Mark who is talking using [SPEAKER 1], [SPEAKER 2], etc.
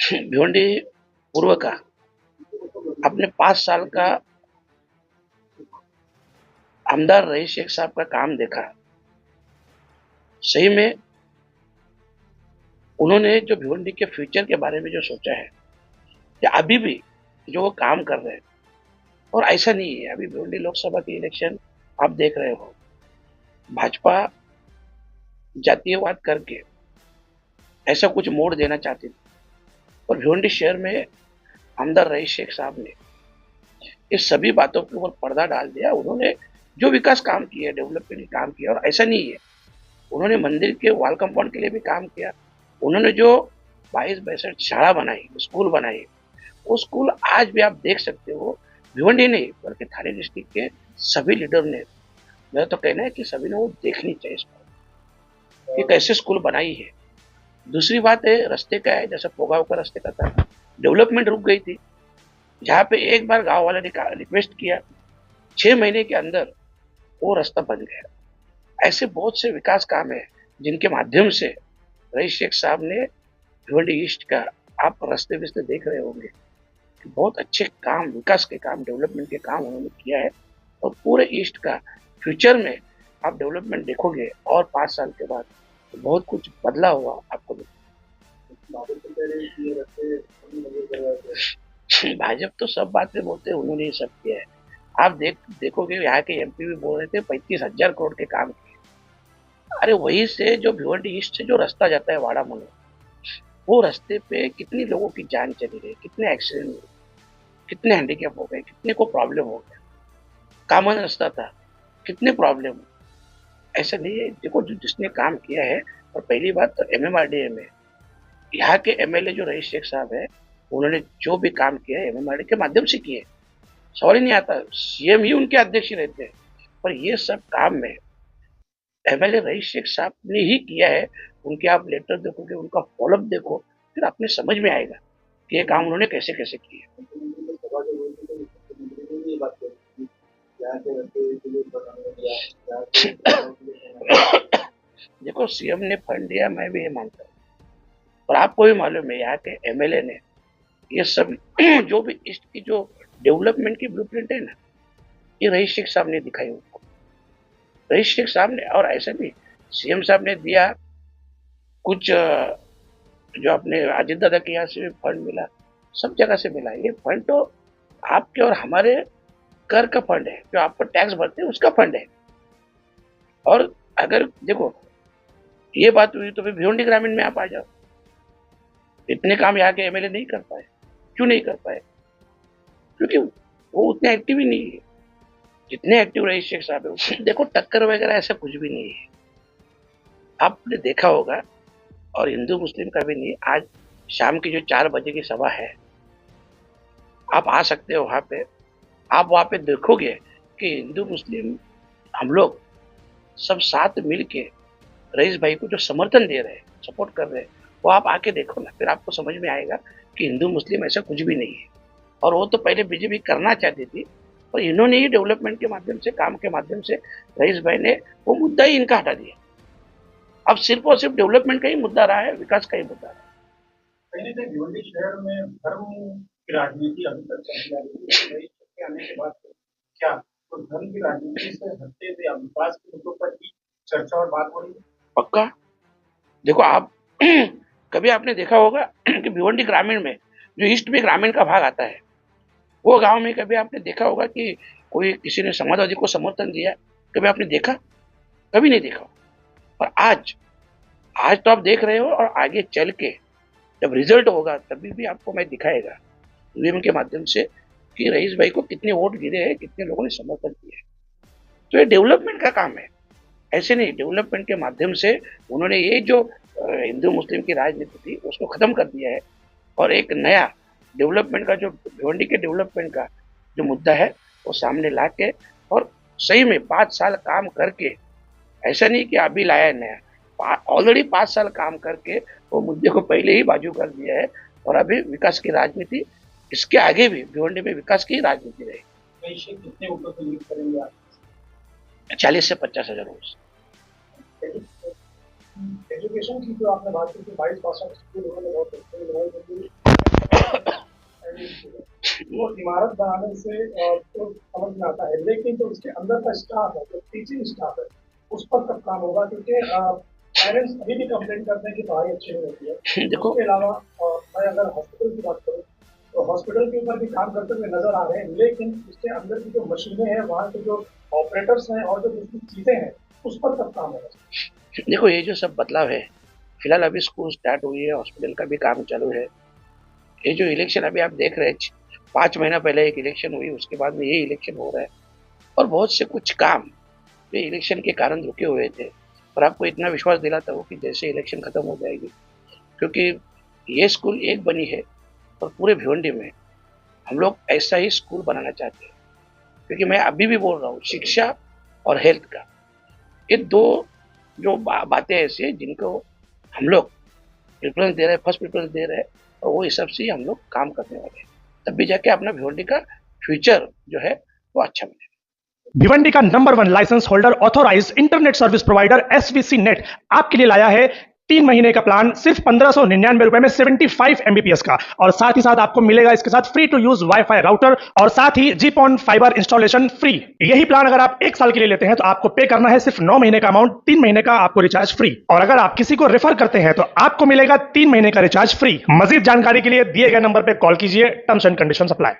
[SPEAKER 1] भिवंडी पूर्व का अपने 5 साल का आमदार रईस शेख साहब का काम देखा। सही में उन्होंने जो भिवंडी के फ्यूचर के बारे में जो सोचा है, या अभी भी जो वो काम कर रहे हैं, और ऐसा नहीं है। अभी भिवंडी लोकसभा की इलेक्शन आप देख रहे हो, भाजपा जातीयवाद करके ऐसा कुछ मोड़ देना चाहती थी, और भिवंडी शहर में आमदार रईस शेख साहब ने इस सभी बातों के ऊपर पर्दा डाल दिया। उन्होंने जो विकास काम किया, डेवलपमेंट के काम किया, और ऐसा नहीं है, उन्होंने मंदिर के वॉल कंपाउंड के लिए भी काम किया। उन्होंने जो 22-62 शाला बनाई, स्कूल बनाई, वो स्कूल आज भी आप देख सकते हो। भिवंडी नहीं बल्कि थाने डिस्ट्रिक्ट के सभी लीडर ने, मेरा तो कहना है कि सभी ने वो देखनी चाहिए इसको कि कैसे स्कूल बनाई है। दूसरी बात है रास्ते का है, जैसे पोगाव का रास्ते का था, डेवलपमेंट रुक गई थी। जहाँ पे एक बार गांव वाले ने रिक्वेस्ट किया, 6 महीने के अंदर वो रास्ता बन गया। ऐसे बहुत से विकास काम है जिनके माध्यम से रईस शेख साहब ने भिवंडी ईस्ट का, आप रास्ते विस्ते देख रहे होंगे कि बहुत अच्छे काम, विकास के काम, डेवलपमेंट के काम उन्होंने किया है। और पूरे ईस्ट का फ्यूचर में आप डेवलपमेंट देखोगे और 5 साल के बाद तो बहुत कुछ बदला हुआ आपको। भाजपा तो सब बातें बोलते हैं, उन्होंने ये सब किया है। आप देखोगे यहाँ के एमपी भी बोल रहे थे 35,000 करोड़ के काम किए। अरे वहीं से जो भिवंडी ईस्ट से जो रास्ता जाता है वाड़ा मनोर, वो रास्ते पे कितनी लोगों की जान चली गई, कितने एक्सीडेंट हुए, कितने हैंडीकैप हो गए, कितने को प्रॉब्लम हो गया। कॉमन रास्ता था, कितने प्रॉब्लम हुए। ऐसा नहीं है, देखो जिसने काम किया है। और पहली बात तो एमएमआरडीए में यहाँ के एमएलए जो रईस शेख साहब है, उन्होंने जो भी काम किया है एमएमआरडीए के माध्यम से किए। सवाल ही नहीं आता, सीएम ही उनके अध्यक्ष ही रहते हैं। पर ये सब काम में एमएलए रईस शेख साहब ने ही किया है। उनके आप लेटर देखोगे, उनका फॉलोअप देखो, फिर आपने समझ में आएगा कि ये काम उन्होंने कैसे कैसे किए। देखो सीएम ने फंड दिया, मैं भी ये मानता हूँ, और आपको भी मालूम है यहाँ के एमएलए ने ये सब जो भी ईस्ट की जो डेवलपमेंट की ब्लूप्रिंट है ना, ये रईस शेख साहब ने दिखाई उनको, रईस शेख साहब ने। और ऐसा नहीं, सीएम साहब ने दिया कुछ, जो अपने अजीत दादा के यहाँ से भी फंड मिला, सब जगह से मिला। ये फंड तो आपके और हमारे कर का फंड है, जो आप पर टैक्स भरते हैं उसका फंड है। और अगर देखो ये बात हुई तो फिर भिवंडी ग्रामीण में आप आ जाओ, इतने काम यहाँ के एमएलए नहीं कर पाए। क्यों नहीं कर पाए? क्योंकि वो उतने एक्टिव ही नहीं है जितने एक्टिव रईस शेख साहब है। देखो टक्कर वगैरह ऐसा कुछ भी नहीं है, आपने देखा होगा। और हिंदू मुस्लिम का भी नहीं। आज शाम की जो 4 बजे की सभा है, आप आ सकते हो वहां पे। आप वहां पे देखोगे कि हिंदू मुस्लिम हम लोग सब साथ मिल के रईस भाई को जो समर्थन दे रहे हैं, सपोर्ट कर रहे हैं, वो आप आके देखो ना, फिर आपको समझ में आएगा कि हिंदू मुस्लिम ऐसा कुछ भी नहीं है। और वो तो पहले बीजेपी करना चाहती थी, पर इन्होंने ही डेवलपमेंट के माध्यम से, काम के माध्यम से रईस भाई ने वो मुद्दा ही इनका हटा दिया। अब सिर्फ और सिर्फ डेवलपमेंट का ही मुद्दा रहा है, विकास का ही मुद्दा रहा है।
[SPEAKER 2] कहीं ना कहीं भिवंडी शहर में धर्म की राजनीति अभी तक चलती आ रही है। रईस शेख के आने के बाद क्या तो धर्म की राजनीति से हटते हुए अब विकास के मुद्दों पर ही चर्चा और बात हो रही है?
[SPEAKER 1] पक्का। देखो आप कभी आपने देखा होगा कि भिवंडी ग्रामीण में, जो ईस्ट में ग्रामीण का भाग आता है, वो गांव में कभी आपने देखा होगा कि कोई किसी ने समाजवादी को समर्थन दिया? कभी आपने देखा? कभी नहीं देखा। और आज आज तो आप देख रहे हो, और आगे चल के जब रिजल्ट होगा तभी भी आपको मैं दिखाएगा ईवीएम के माध्यम से कि रईस भाई को कितने वोट गिरे हैं, कितने लोगों ने समर्थन किया है। तो ये डेवलपमेंट का काम है। ऐसे नहीं, डेवलपमेंट के माध्यम से उन्होंने ये जो हिंदू मुस्लिम की राजनीति थी उसको खत्म कर दिया है। और एक नया डेवलपमेंट का, जो भिवंडी के डेवलपमेंट का जो मुद्दा है, वो सामने ला के, और सही में 5 साल काम करके, ऐसा नहीं कि अभी लाया है नया, ऑलरेडी 5 साल काम करके वो मुद्दे को पहले ही बाजू कर दिया है। और अभी विकास की राजनीति, इसके आगे भी भिवंडी में विकास की राजनीति रहेगी।
[SPEAKER 2] कितने वोटों से लीड करेंगे आप?
[SPEAKER 1] 40 से 50 हजार वोट।
[SPEAKER 2] एजुकेशन की जो आपने बात की 22% स्कूल उन्होंने बहुत अच्छे इमारत बनाने से तो समझ में आता है, लेकिन जो उसके अंदर का स्टाफ है, जो टीचिंग स्टाफ है, उस पर कब काम होगा? क्योंकि पेरेंट्स अभी भी कंप्लेन करते हैं कि पढ़ाई अच्छी नहीं होती है।
[SPEAKER 1] देखो,
[SPEAKER 2] उसके अलावा मैं अगर हॉस्पिटल की बात करूँ, तो हॉस्पिटल के ऊपर भी काम करते हुए नजर आ रहे हैं, लेकिन उसके अंदर की जो मशीनें हैं, वहाँ के जो ऑपरेटर्स हैं और जो दूसरी चीजें हैं, उस पर कब काम होगा?
[SPEAKER 1] देखो ये जो सब बदलाव है, फिलहाल अभी स्कूल स्टार्ट हुई है, हॉस्पिटल का भी काम चालू है। ये जो इलेक्शन अभी आप देख रहे हैं, 5 महीना पहले एक इलेक्शन हुई, उसके बाद में ये इलेक्शन हो रहा है, और बहुत से कुछ काम ये इलेक्शन के कारण रुके हुए थे। और आपको इतना विश्वास दिलाता हूँ कि जैसे इलेक्शन खत्म हो जाएगी, क्योंकि ये स्कूल एक बनी है और पूरे भिवंडी में हम लोग ऐसा ही स्कूल बनाना चाहते हैं। क्योंकि मैं अभी भी बोल रहा हूँ, शिक्षा और हेल्थ का, ये दो जो बातें ऐसी है जिनको हम लोग प्रेफरेंस दे रहे हैं, फर्स्ट प्रेफरेंस दे रहे हैं, और वो हिसाब से ही हम लोग काम करने वाले हैं। तब भी जाके अपना भिवंडी का फ्यूचर जो है वो अच्छा बनेगा।
[SPEAKER 3] भिवंडी का number 1 licence holder authorise internet service provider SVC net आपके लिए लाया है 3 महीने का प्लान सिर्फ 1599 रुपए में 75 एमबीपीएस का, और साथ ही साथ आपको मिलेगा इसके साथ free to use wifi router और साथ ही जीपॉन फाइबर इंस्टॉलेशन फ्री। यही प्लान अगर आप 1 साल के लिए लेते हैं तो आपको पे करना है सिर्फ 9 महीने का अमाउंट, 3 महीने का आपको रिचार्ज फ्री, और अगर आप किसी को रेफर करते हैं तो आपको मिलेगा 3 महीने का रिचार्ज फ्री। मजीद जानकारी के लिए दिए गए नंबर पर कॉल कीजिए। Terms and condition apply.